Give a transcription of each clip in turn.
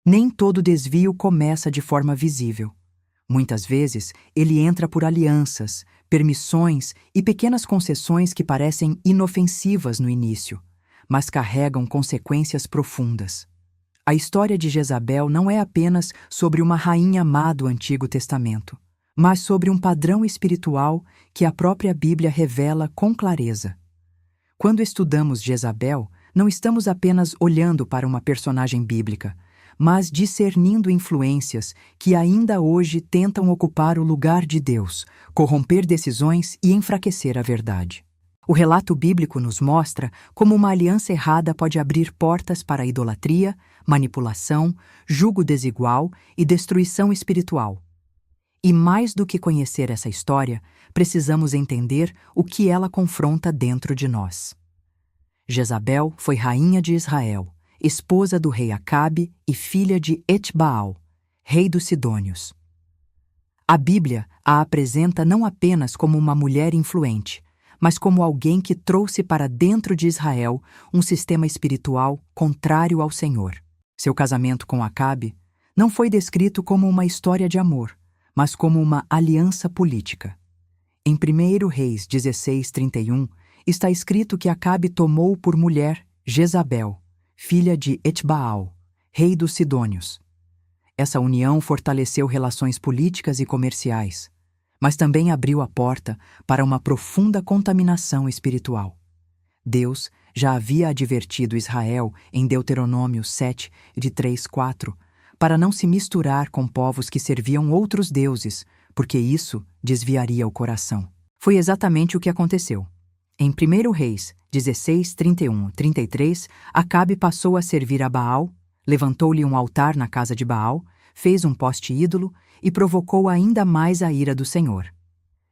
Nem todo desvio começa de forma visível. Muitas vezes, ele entra por alianças, permissões e pequenas concessões que parecem inofensivas no início, mas carregam consequências profundas. A história de Jezabel não é apenas sobre uma rainha má do Antigo Testamento, mas sobre um padrão espiritual que a própria Bíblia revela com clareza. Quando estudamos Jezabel, não estamos apenas olhando para uma personagem bíblica, mas discernindo influências que ainda hoje tentam ocupar o lugar de Deus, corromper decisões e enfraquecer a verdade. O relato bíblico nos mostra como uma aliança errada pode abrir portas para a idolatria, manipulação, jugo desigual e destruição espiritual. E mais do que conhecer essa história, precisamos entender o que ela confronta dentro de nós. Jezabel foi rainha de Israel, esposa do rei Acabe e filha de Etbaal, rei dos Sidônios. A Bíblia a apresenta não apenas como uma mulher influente, mas como alguém que trouxe para dentro de Israel um sistema espiritual contrário ao Senhor. Seu casamento com Acabe não foi descrito como uma história de amor, mas como uma aliança política. Em 1 Reis 16:31, está escrito que Acabe tomou por mulher Jezabel, filha de Etbaal, rei dos Sidônios. Essa união fortaleceu relações políticas e comerciais, mas também abriu a porta para uma profunda contaminação espiritual. Deus já havia advertido Israel em Deuteronômio 7, de 3-4, para não se misturar com povos que serviam outros deuses, porque isso desviaria o coração. Foi exatamente o que aconteceu. Em 1 Reis 16:31-33, Acabe passou a servir a Baal, levantou-lhe um altar na casa de Baal, fez um poste ídolo e provocou ainda mais a ira do Senhor.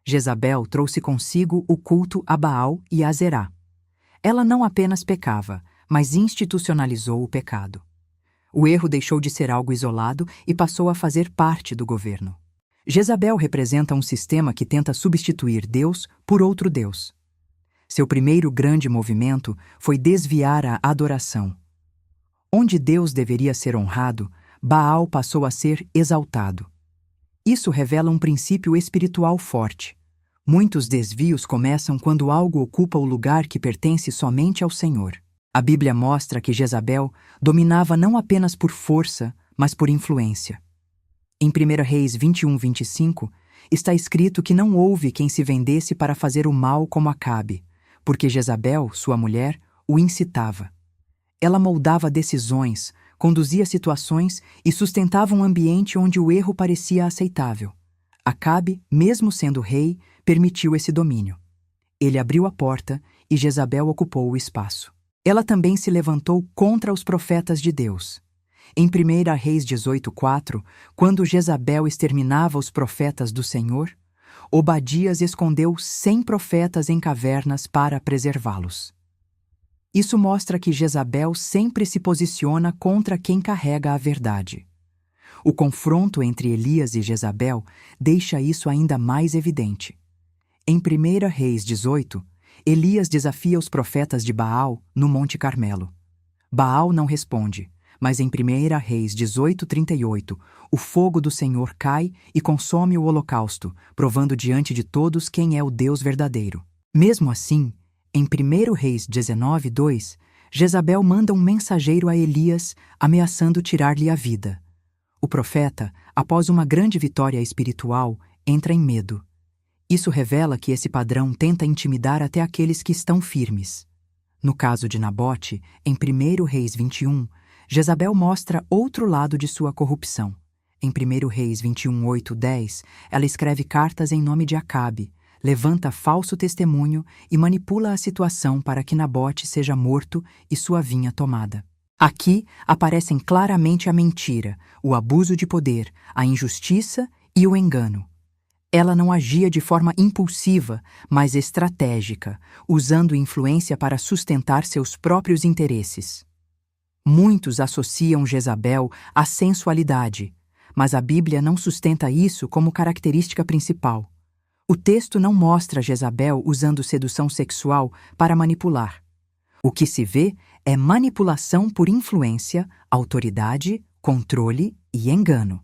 Jezabel trouxe consigo o culto a Baal e a Zerá. Ela não apenas pecava, mas institucionalizou o pecado. O erro deixou de ser algo isolado e passou a fazer parte do governo. Jezabel representa um sistema que tenta substituir Deus por outro Deus. Seu primeiro grande movimento foi desviar a adoração. Onde Deus deveria ser honrado, Baal passou a ser exaltado. Isso revela um princípio espiritual forte. Muitos desvios começam quando algo ocupa o lugar que pertence somente ao Senhor. A Bíblia mostra que Jezabel dominava não apenas por força, mas por influência. Em 1 Reis 21:25, está escrito que não houve quem se vendesse para fazer o mal como Acabe, porque Jezabel, sua mulher, o incitava. Ela moldava decisões, conduzia situações e sustentava um ambiente onde o erro parecia aceitável. Acabe, mesmo sendo rei, permitiu esse domínio. Ele abriu a porta e Jezabel ocupou o espaço. Ela também se levantou contra os profetas de Deus. Em 1 Reis 18:4, quando Jezabel exterminava os profetas do Senhor, Obadias escondeu 100 profetas em cavernas para preservá-los. Isso mostra que Jezabel sempre se posiciona contra quem carrega a verdade. O confronto entre Elias e Jezabel deixa isso ainda mais evidente. Em 1 Reis 18, Elias desafia os profetas de Baal no Monte Carmelo. Baal não responde, mas em 1 Reis 18:38, o fogo do Senhor cai e consome o holocausto, provando diante de todos quem é o Deus verdadeiro. Mesmo assim, em 1 Reis 19:2, Jezabel manda um mensageiro a Elias, ameaçando tirar-lhe a vida. O profeta, após uma grande vitória espiritual, entra em medo. Isso revela que esse padrão tenta intimidar até aqueles que estão firmes. No caso de Nabote, em 1 Reis 21, Jezabel mostra outro lado de sua corrupção. Em 1 Reis 21:8-10, ela escreve cartas em nome de Acabe, levanta falso testemunho e manipula a situação para que Nabote seja morto e sua vinha tomada. Aqui aparecem claramente a mentira, o abuso de poder, a injustiça e o engano. Ela não agia de forma impulsiva, mas estratégica, usando influência para sustentar seus próprios interesses. Muitos associam Jezabel à sensualidade, mas a Bíblia não sustenta isso como característica principal. O texto não mostra Jezabel usando sedução sexual para manipular. O que se vê é manipulação por influência, autoridade controle e engano.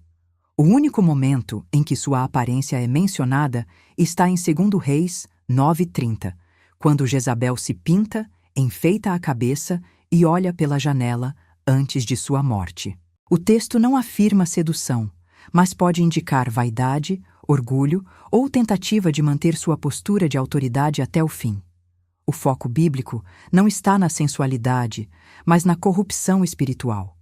O único momento em que sua aparência é mencionada está em 2 Reis 9:30, quando Jezabel se pinta, enfeita a cabeça e olha pela janela antes de sua morte. O texto não afirma sedução, mas pode indicar vaidade, orgulho ou tentativa de manter sua postura de autoridade até o fim. O foco bíblico não está na sensualidade, mas na corrupção espiritual.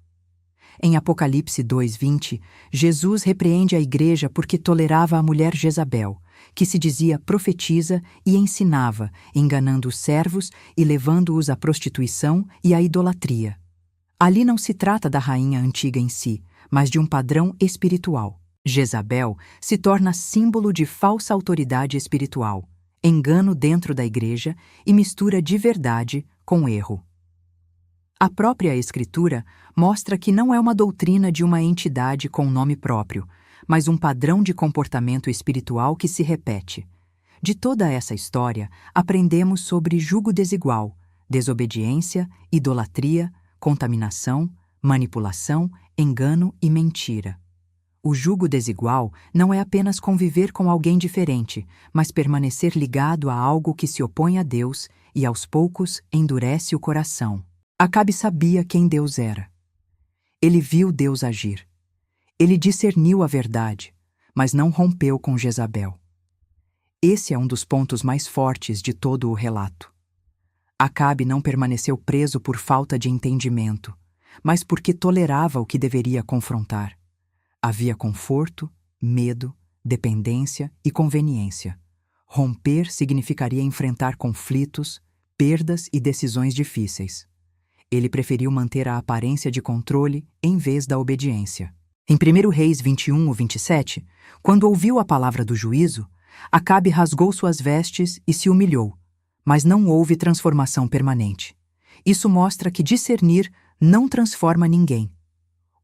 Em Apocalipse 2:20, Jesus repreende a igreja porque tolerava a mulher Jezabel, que se dizia profetisa e ensinava, enganando os servos e levando-os à prostituição e à idolatria. Ali não se trata da rainha antiga em si, mas de um padrão espiritual. Jezabel se torna símbolo de falsa autoridade espiritual, engano dentro da igreja e mistura de verdade com erro. A própria Escritura mostra que não é uma doutrina de uma entidade com nome próprio, mas um padrão de comportamento espiritual que se repete. De toda essa história, aprendemos sobre jugo desigual, desobediência, idolatria, contaminação, manipulação, engano e mentira. O jugo desigual não é apenas conviver com alguém diferente, mas permanecer ligado a algo que se opõe a Deus e, aos poucos, endurece o coração. Acabe sabia quem Deus era. Ele viu Deus agir. Ele discerniu a verdade, mas não rompeu com Jezabel. Esse é um dos pontos mais fortes de todo o relato. Acabe não permaneceu preso por falta de entendimento, mas porque tolerava o que deveria confrontar. Havia conforto, medo, dependência e conveniência. Romper significaria enfrentar conflitos, perdas e decisões difíceis. Ele preferiu manter a aparência de controle em vez da obediência. Em 1 Reis 21:27, quando ouviu a palavra do juízo, Acabe rasgou suas vestes e se humilhou, mas não houve transformação permanente. Isso mostra que discernir não transforma ninguém.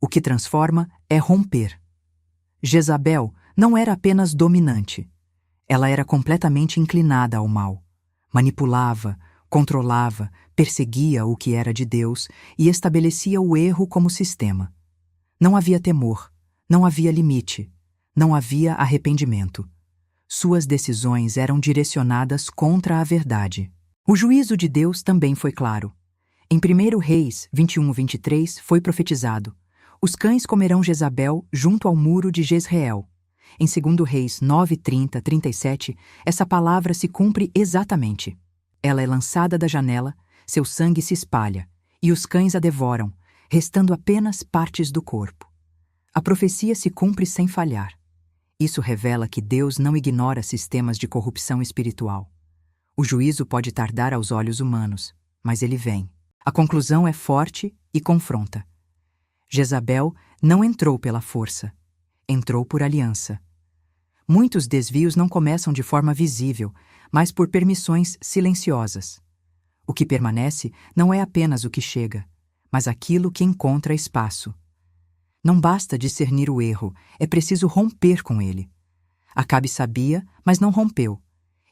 O que transforma é romper. Jezabel não era apenas dominante. Ela era completamente inclinada ao mal. Manipulava, controlava, perseguia o que era de Deus e estabelecia o erro como sistema. Não havia temor, não havia limite, não havia arrependimento. Suas decisões eram direcionadas contra a verdade. O juízo de Deus também foi claro. Em 1 Reis 21:23 foi profetizado: os cães comerão Jezabel junto ao muro de Jezreel. Em 2 Reis 9:30-37, essa palavra se cumpre exatamente. Ela é lançada da janela, seu sangue se espalha, e os cães a devoram, restando apenas partes do corpo. A profecia se cumpre sem falhar. Isso revela que Deus não ignora sistemas de corrupção espiritual. O juízo pode tardar aos olhos humanos, mas ele vem. A conclusão é forte e confronta. Jezabel não entrou pela força, entrou por aliança. Muitos desvios não começam de forma visível, mas por permissões silenciosas. O que permanece não é apenas o que chega, mas aquilo que encontra espaço. Não basta discernir o erro, é preciso romper com ele. Acabe sabia, mas não rompeu.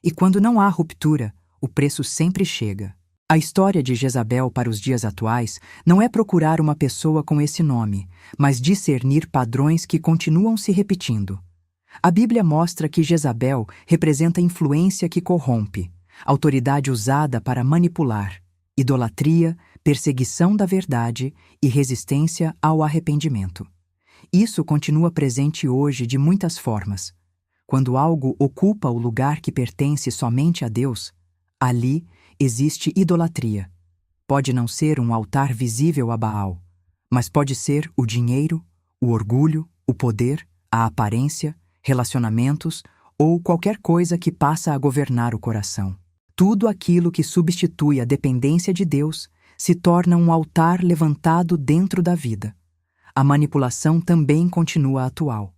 E quando não há ruptura, o preço sempre chega. A história de Jezabel para os dias atuais não é procurar uma pessoa com esse nome, mas discernir padrões que continuam se repetindo. A Bíblia mostra que Jezabel representa influência que corrompe, autoridade usada para manipular, idolatria, perseguição da verdade e resistência ao arrependimento. Isso continua presente hoje de muitas formas. Quando algo ocupa o lugar que pertence somente a Deus, ali existe idolatria. Pode não ser um altar visível a Baal, mas pode ser o dinheiro, o orgulho, o poder, a aparência, relacionamentos ou qualquer coisa que passa a governar o coração. Tudo aquilo que substitui a dependência de Deus se torna um altar levantado dentro da vida. A manipulação também continua atual.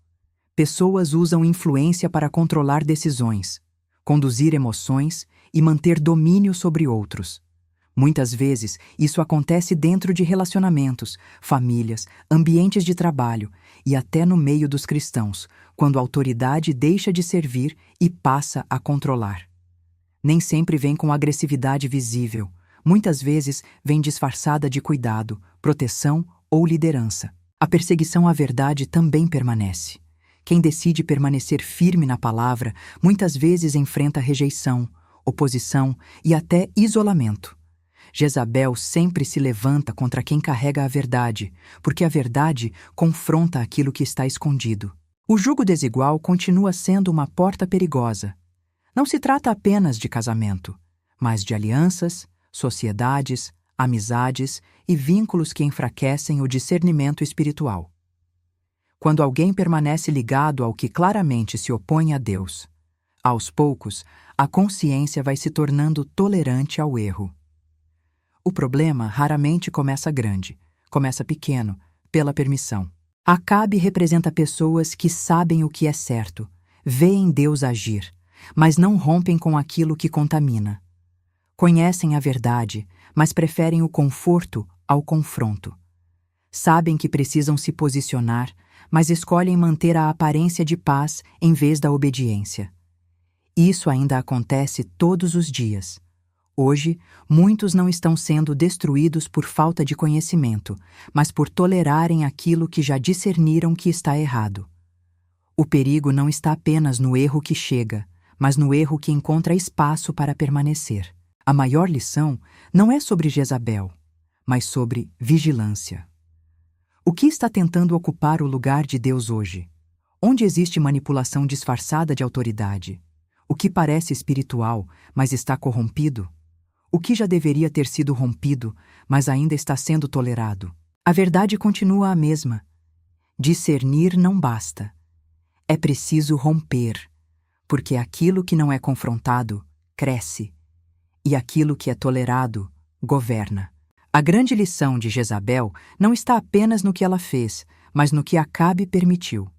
Pessoas usam influência para controlar decisões, conduzir emoções e manter domínio sobre outros. Muitas vezes, isso acontece dentro de relacionamentos, famílias, ambientes de trabalho e até no meio dos cristãos, quando a autoridade deixa de servir e passa a controlar. Nem sempre vem com agressividade visível. Muitas vezes vem disfarçada de cuidado, proteção ou liderança. A perseguição à verdade também permanece. Quem decide permanecer firme na palavra muitas vezes enfrenta rejeição, oposição e até isolamento. Jezabel sempre se levanta contra quem carrega a verdade, porque a verdade confronta aquilo que está escondido. O jugo desigual continua sendo uma porta perigosa. Não se trata apenas de casamento, mas de alianças, sociedades, amizades e vínculos que enfraquecem o discernimento espiritual. Quando alguém permanece ligado ao que claramente se opõe a Deus, aos poucos, a consciência vai se tornando tolerante ao erro. O problema raramente começa grande, começa pequeno, pela permissão. Acabe representa pessoas que sabem o que é certo, veem Deus agir, mas não rompem com aquilo que contamina. Conhecem a verdade, mas preferem o conforto ao confronto. Sabem que precisam se posicionar, mas escolhem manter a aparência de paz em vez da obediência. Isso ainda acontece todos os dias. Hoje, muitos não estão sendo destruídos por falta de conhecimento, mas por tolerarem aquilo que já discerniram que está errado. O perigo não está apenas no erro que chega, mas no erro que encontra espaço para permanecer. A maior lição não é sobre Jezabel, mas sobre vigilância. O que está tentando ocupar o lugar de Deus hoje? Onde existe manipulação disfarçada de autoridade? O que parece espiritual, mas está corrompido? O que já deveria ter sido rompido, mas ainda está sendo tolerado? A verdade continua a mesma. Discernir não basta. É preciso romper, porque aquilo que não é confrontado cresce, e aquilo que é tolerado governa. A grande lição de Jezabel não está apenas no que ela fez, mas no que Acabe permitiu.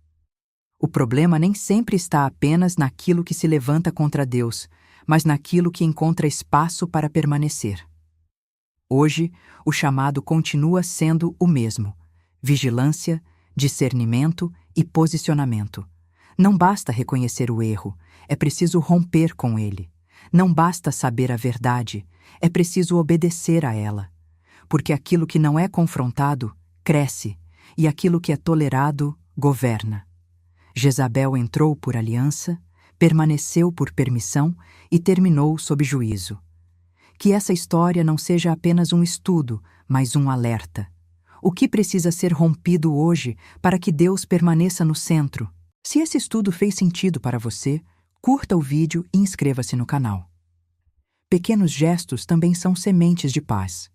O problema nem sempre está apenas naquilo que se levanta contra Deus, mas naquilo que encontra espaço para permanecer. Hoje, o chamado continua sendo o mesmo: vigilância, discernimento e posicionamento. Não basta reconhecer o erro, é preciso romper com ele. Não basta saber a verdade, é preciso obedecer a ela. Porque aquilo que não é confrontado, cresce, e aquilo que é tolerado, governa. Jezabel entrou por aliança, permaneceu por permissão e terminou sob juízo. Que essa história não seja apenas um estudo, mas um alerta. O que precisa ser rompido hoje para que Deus permaneça no centro? Se esse estudo fez sentido para você, curta o vídeo e inscreva-se no canal. Pequenos gestos também são sementes de paz.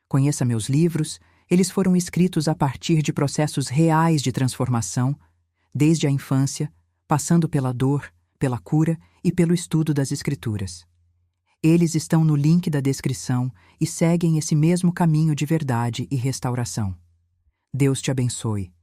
Conheça meus livros, eles foram escritos a partir de processos reais de transformação, desde a infância, passando pela dor, pela cura e pelo estudo das Escrituras. Eles estão no link da descrição e seguem esse mesmo caminho de verdade e restauração. Deus te abençoe.